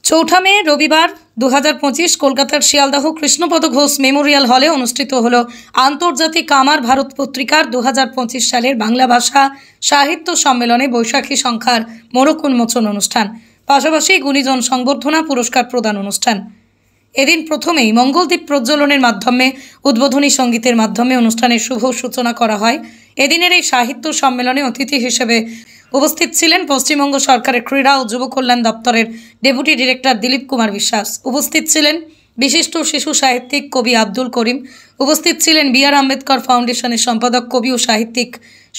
চৌঠা মে রবিবার 2025 কলকাতার শিয়ালদহ কৃষ্ণপদ ঘোষ মেমোরিয়াল হলে অনুষ্ঠিত হল আন্তর্জাতিক আমার ভারত পত্রিকার 2025 সালের বাংলা ভাষা সাহিত্য সম্মেলনে বৈশাখী সংখ্যার মোড়ক উন্মোচন অনুষ্ঠান, পাশাপাশি গুণীজন সংবর্ধনা পুরস্কার প্রদান অনুষ্ঠান। এদিন প্রথমেই মঙ্গলদ্বীপ প্রজ্বলনের মাধ্যমে উদ্বোধনী সঙ্গীতের মাধ্যমে অনুষ্ঠানের শুভ সূচনা করা হয়। এদিনের এই সাহিত্য সম্মেলনে অতিথি হিসেবে উপস্থিত ছিলেন পশ্চিমবঙ্গ সরকারের ক্রীড়া ও যুব কল্যাণ দপ্তরের ডেপুটি ডিরেক্টর দিলীপ কুমার বিশ্বাস, উপস্থিত ছিলেন বিশিষ্ট শিশু সাহিত্যিক কবি আব্দুল করিম, উপস্থিত ছিলেন বি.আর. আম্বেদকর ফাউন্ডেশনের সম্পাদক কবি ও সাহিত্যিক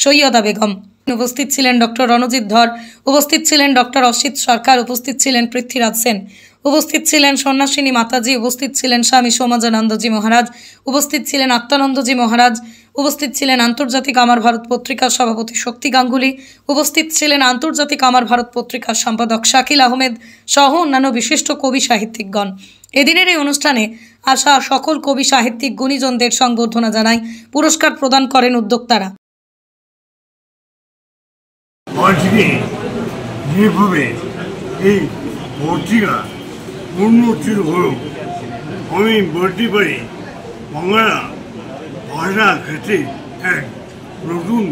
সৈয়দা বেগম, উপস্থিত ছিলেন ডক্টর রণজিৎ ধর, উপস্থিত ছিলেন ডক্টর অসিত সরকার, উপস্থিত ছিলেন পৃথ্বীরাজ সেন, উপস্থিত ছিলেন সন্ন্যাসিনী মাতাজি, উপস্থিত ছিলেন স্বামী সমাজানন্দজি মহারাজ, উপস্থিত ছিলেন আত্মানন্দজি মহারাজ, উপস্থিত ছিলেন আন্তর্জাতিক আমার ভারত পত্রিকার সভাপতি শক্তি গাঙ্গুলি, উপস্থিত ছিলেন আন্তর্জাতিক আমার ভারত পত্রিকার সম্পাদক শাকিল আহমেদ সহ অন্যান্য বিশিষ্ট কবি সাহিত্যিকগণ। এদিনের এই অনুষ্ঠানে আসা সকল কবি সাহিত্যিক গুণীজনদের সংবর্ধনা জানায়, পুরস্কার প্রদান করেন উদ্যোক্তারা। যেভাবে এই পত্রিকা উন্নতির হল, আমি বলতে পারি বাংলা ভাষা ক্ষেত্রে এক নতুন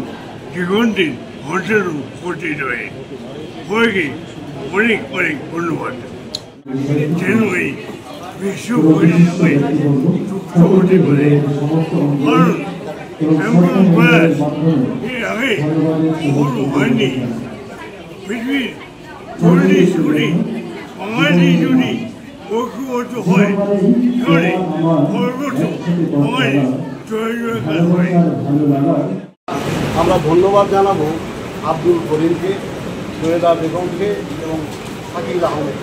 দিগন্তের ঘটনা ঘটিত হয়। সবাইকে অনেক অনেক ধন্যবাদ। যেন এই বিশ্ব পরিষেবায় যুক্ত হতে পারে, কারণ এমন প্রয়াস এর আগে কখনো হয়নি। পৃথিবীর 40 কোটি বাঙালি যদি ঐক্যবদ্ধ হয়, তাহলে সর্বোচ্চ বাঙালি জয়জয়কার হয়। আমরা ধন্যবাদ জানাবো আব্দুল করিমকে, সৈয়দা বেগমকে এবং শাকিল আহমেদ।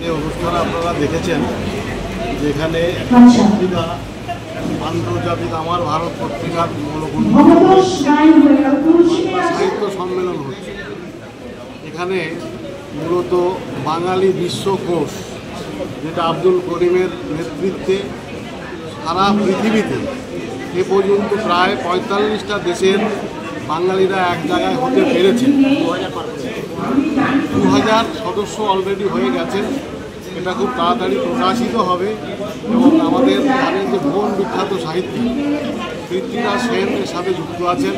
এই অনুষ্ঠানে আপনারা দেখেছেন যেখানে পত্রিকা আন্তর্জাতিক আমার ভারত পত্রিকার সাহিত্য সম্মেলন হচ্ছে। এখানে মূলত বাঙালি বিশ্বকোষ, যেটা আব্দুল করিমের নেতৃত্বে সারা পৃথিবীতে এ পর্যন্ত প্রায় 45টা দেশের বাঙালিরা এক জায়গায় হতে পেরেছে। 2000 সদস্য অলরেডি হয়ে গেছেন। এটা খুব তাড়াতাড়ি প্রকাশিত হবে এবং আমাদের জানেন যে ভুবন বিখ্যাত সাহিত্যিক পৃথ্বীরাজ সেন এর সাথে যুক্ত আছেন।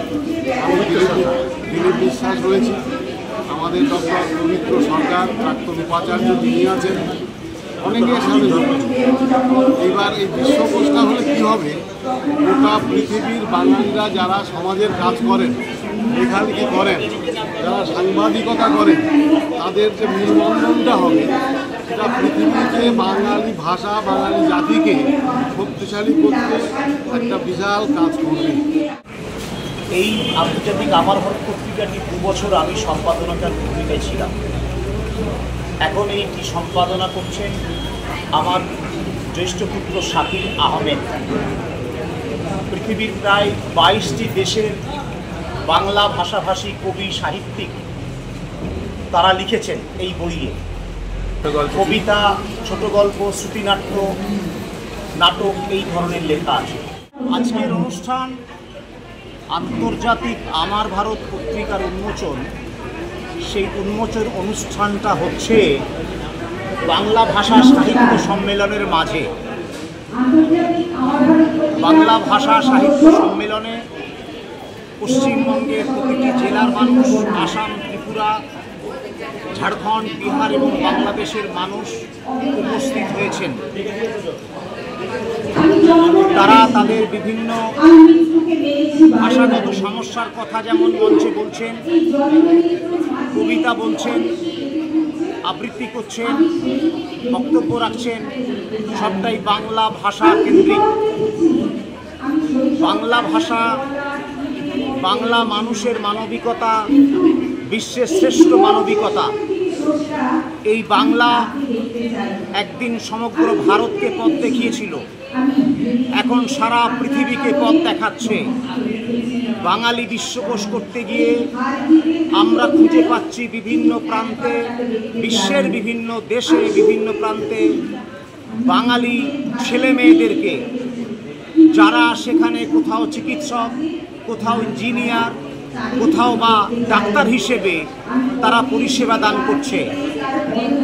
আমি দিলীপ বিশ্বাস রয়েছি, আমাদের ডক্টর পবিত্র সরকার, প্রাক্তন উপাচার্য তিনি আছেন, অনেকের সাথে যুক্ত। এবার এই বিশ্বকোষটা হলে কী হবে, গোটা পৃথিবীর বাঙালিরা যারা সমাজের কাজ করেন, লেখালেখি করেন, যারা সাংবাদিকতা করেন, তাদের যে মেলবন্ধনটা হবে সেটা পৃথিবীতে বাঙালি ভাষা, বাঙালি জাতিকে শক্তিশালী করতে একটা বিশাল কাজ করবে। এই আন্তর্জাতিক আমার ভারত পত্রিকাটি 2 বছর আমি সম্পাদনাটার ভূমিকায় ছিলাম। এখন এইটি সম্পাদনা করছেন আমার জ্যেষ্ঠ পুত্র শাকিল আহমেদ। পৃথিবীর প্রায় 22টি দেশের বাংলা ভাষাভাষী কবি সাহিত্যিক তারা লিখেছেন এই বইয়ে। কবিতা, ছোট গল্প, শ্রুতিনাট্য, নাটক, এই ধরনের লেখা আছে। আজকের অনুষ্ঠান আন্তর্জাতিক আমার ভারত পত্রিকার উন্মোচন। সেই উন্মোচন অনুষ্ঠানটা হচ্ছে বাংলা ভাষা সাহিত্য সম্মেলনের মাঝে। বাংলা ভাষা সাহিত্য সম্মেলনে পশ্চিমবঙ্গের প্রতিটি জেলার মানুষ, আসাম, ত্রিপুরা, ঝাড়খণ্ড, বিহার এবং বাংলাদেশের মানুষ উপস্থিত হয়েছেন। তারা তাদের বিভিন্ন ভাষাগত সমস্যার কথা যেমন মঞ্চে বলছেন, কবিতা বলছেন, আবৃত্তি করছেন, বক্তব্য রাখছেন, সবটাই বাংলা ভাষা কেন্দ্রিক। বাংলা ভাষা, বাংলা মানুষের মানবিকতা, বিশ্বের শ্রেষ্ঠ মানবিকতা। এই বাংলা একদিন সমগ্র ভারতকে পথ দেখিয়েছিল, এখন সারা পৃথিবীকে পথ দেখাচ্ছে। বাঙালি বিশ্বকোষ করতে গিয়ে আমরা খুঁজে পাচ্ছি বিভিন্ন প্রান্তে, বিশ্বের বিভিন্ন দেশে, বিভিন্ন প্রান্তে বাঙালি ছেলে মেয়েদেরকে, যারা সেখানে কোথাও চিকিৎসক, কোথাও ইঞ্জিনিয়ার, কোথাও বা ডাক্তার হিসেবে তারা পরিষেবা দান করছে।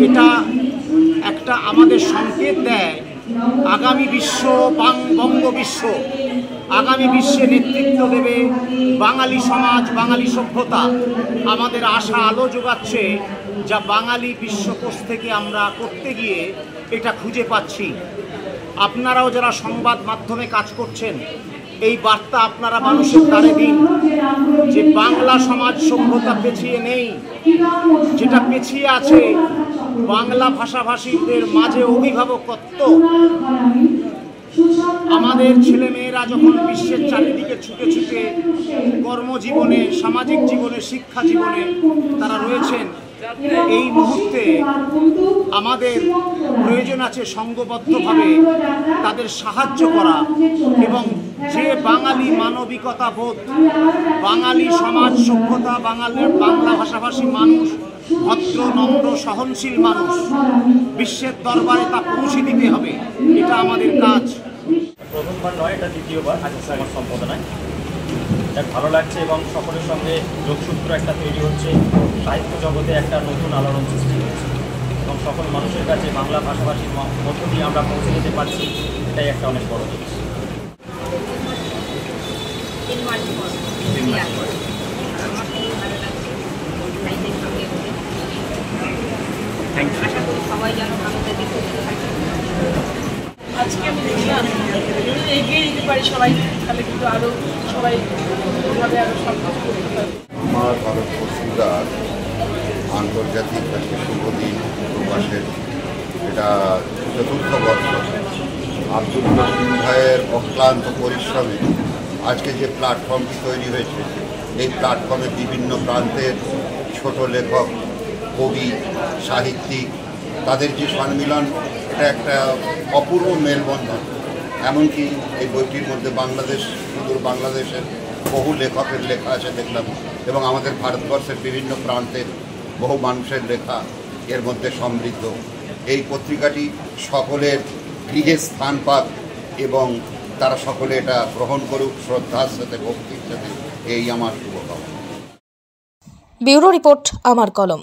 এটা এক আমাদের সংকেত দেয় আগামী বিশ্ব বঙ্গবিশ্ব, আগামী বিশ্বে নেতৃত্ব দেবে বাঙালি সমাজ, বাঙালি সভ্যতা। আমাদের আশা আলো যোগাচ্ছে, যা বাঙালি বিশ্বকোষ থেকে আমরা করতে গিয়ে এটা খুঁজে পাচ্ছি। আপনারাও যারা সংবাদ মাধ্যমে কাজ করছেন, এই বার্তা আপনারা মানুষের দ্বারে দিন যে বাংলা সমাজ সভ্যতা পেছিয়ে নেই, যেটা পেছিয়ে আছে বাংলা ভাষাভাষীদের মাঝে অভিভাবকত্ব। আমাদের ছেলেমেয়েরা যখন বিশ্বের চারিদিকে ছুটে ছুটে কর্মজীবনে, সামাজিক জীবনে, শিক্ষা জীবনে তারা রয়েছেন, এই মুহূর্তে আমাদের প্রয়োজন আছে সংঘবদ্ধভাবে তাদের সাহায্য করা এবং যে বাঙালি মানবিকতা বোধ, বাঙালি সমাজ সভ্যতা, বাংলা ভাষাভাষী মানুষ, ভদ্র, নম্র, সহনশীল মানুষ, বিশ্বের দরবারে তা পৌঁছে দিতে হবে। এটা আমাদের কাজ। প্রথমবার নয়, এটা দ্বিতীয়বার আমার সম্পাদনায়। এটা ভালো লাগছে এবং সকলের সঙ্গে যোগসূত্র একটা তৈরি হচ্ছে, সাহিত্য জগতে একটা নতুন আলোড়ন সৃষ্টি হচ্ছে এবং সকল মানুষের কাছে বাংলা ভাষাভাষীর মধ্য দিয়ে আমরা পৌঁছে যেতে পারছি, এটাই একটা অনেক বড় জিনিস। সবাই যেন আমাদের দিকে আজকে আমি দেখলাম এগিয়ে যেতে পারি সবাই, তাহলে কিন্তু আরও সবাই ভাবে আরও সব কিছু করতে পারবে। আমার ভারত পত্রিকার আন্তর্জাতিক একটা শুভদিন প্রকাশের এটা ৪র্থ বর্ষ। আব্দুল মতিন ভাইয়ের অক্লান্ত পরিশ্রমে আজকে যে প্ল্যাটফর্মটি তৈরি হয়েছে, এই প্ল্যাটফর্মে বিভিন্ন প্রান্তের ছোট লেখক, কবি, সাহিত্যিক, তাদের যে সম্মিলন, এটা একটা অপূর্ব মেলবন্ধন। এমনকি এই বইটির মধ্যে বাংলাদেশ, সুদূর বাংলাদেশের বহু লেখকের লেখা আছে দেখলাম, এবং আমাদের ভারতবর্ষের বিভিন্ন প্রান্তের বহু মানুষের লেখা এর মধ্যে সমৃদ্ধ। এই পত্রিকাটি সকলের গৃহে স্থান পাক এবং তারা সকলে এটা গ্রহণ করুক শ্রদ্ধার সাথে, ভক্তির সাথে, এই আমার শুভকামনা। ব্যুরো রিপোর্ট, আমার কলম।